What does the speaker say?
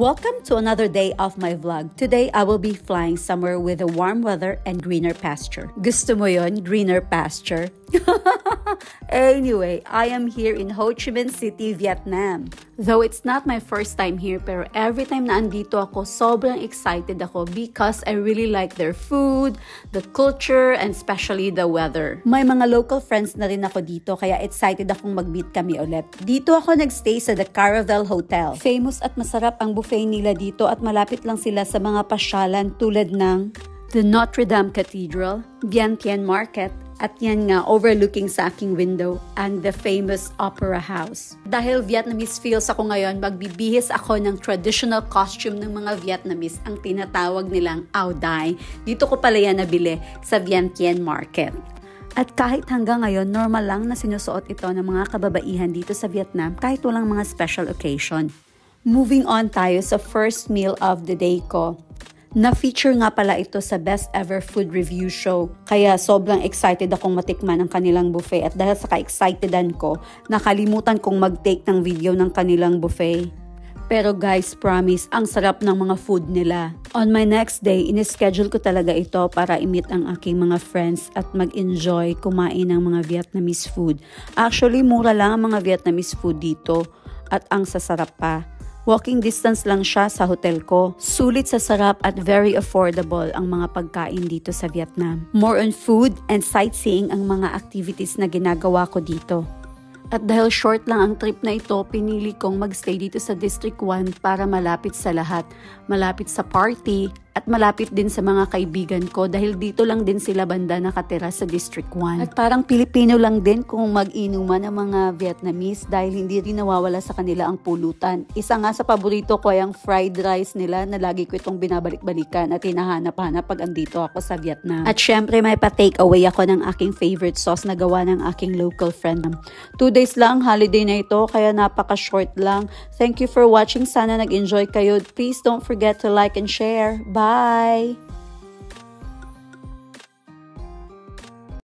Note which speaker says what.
Speaker 1: Welcome to another day of my vlog. Today, I will be flying somewhere with a warm weather and greener pasture. Gusto mo yon, greener pasture? Anyway, I am here in Ho Chi Minh City, Vietnam. Though it's not my first time here, pero every time na andito ako, sobrang excited ako because I really like their food, the culture, and especially the weather. May mga local friends na rin ako dito, kaya excited akong mag-meet kami ulit. Dito ako nagstay sa The Caravel Hotel. Famous at masarap ang buffet nila dito at malapit lang sila sa mga pasyalan tulad ng the Notre Dame Cathedral, Bien Thien Market, at yan nga, overlooking sa aking window, and the famous Opera House. Dahil Vietnamese feels ako ngayon, magbibihis ako ng traditional costume ng mga Vietnamese, ang tinatawag nilang Ao Dai. Dito ko pala yan nabili sa Bien Thien Market. At kahit hanggang ngayon, normal lang na sinusuot ito ng mga kababaihan dito sa Vietnam kahit walang mga special occasion. Moving on tayo sa first meal of the day ko. Na-feature nga pala ito sa Best Ever Food Review Show. Kaya sobrang excited akong matikman ang kanilang buffet. At dahil sa ka-excitedan ko, nakalimutan kong mag-take ng video ng kanilang buffet. Pero guys, promise, ang sarap ng mga food nila. On my next day, in-schedule ko talaga ito para i-meet ang aking mga friends at mag-enjoy kumain ng mga Vietnamese food. Actually, mura lang ang mga Vietnamese food dito at ang sasarap pa. Walking distance lang siya sa hotel ko. Sulit sa sarap at very affordable ang mga pagkain dito sa Vietnam. More on food and sightseeing ang mga activities na ginagawa ko dito. At dahil short lang ang trip na ito, pinili kong magstay dito sa District 1 para malapit sa lahat. Malapit sa party at malapit din sa mga kaibigan ko dahil dito lang din sila banda nakatira sa District 1. At parang Pilipino lang din kung mag-inuman ng mga Vietnamese dahil hindi rin nawawala sa kanila ang pulutan. Isa nga sa paborito ko ay ang fried rice nila na lagi ko itong binabalik-balikan at hinahanap-hanap pag andito ako sa Vietnam. At syempre may pa-take away ako ng aking favorite sauce na gawa ng aking local friend. 2 days lang holiday na ito kaya napaka-short lang. Thank you for watching. Sana nag-enjoy kayo. Please don't forget to like and share. Bye!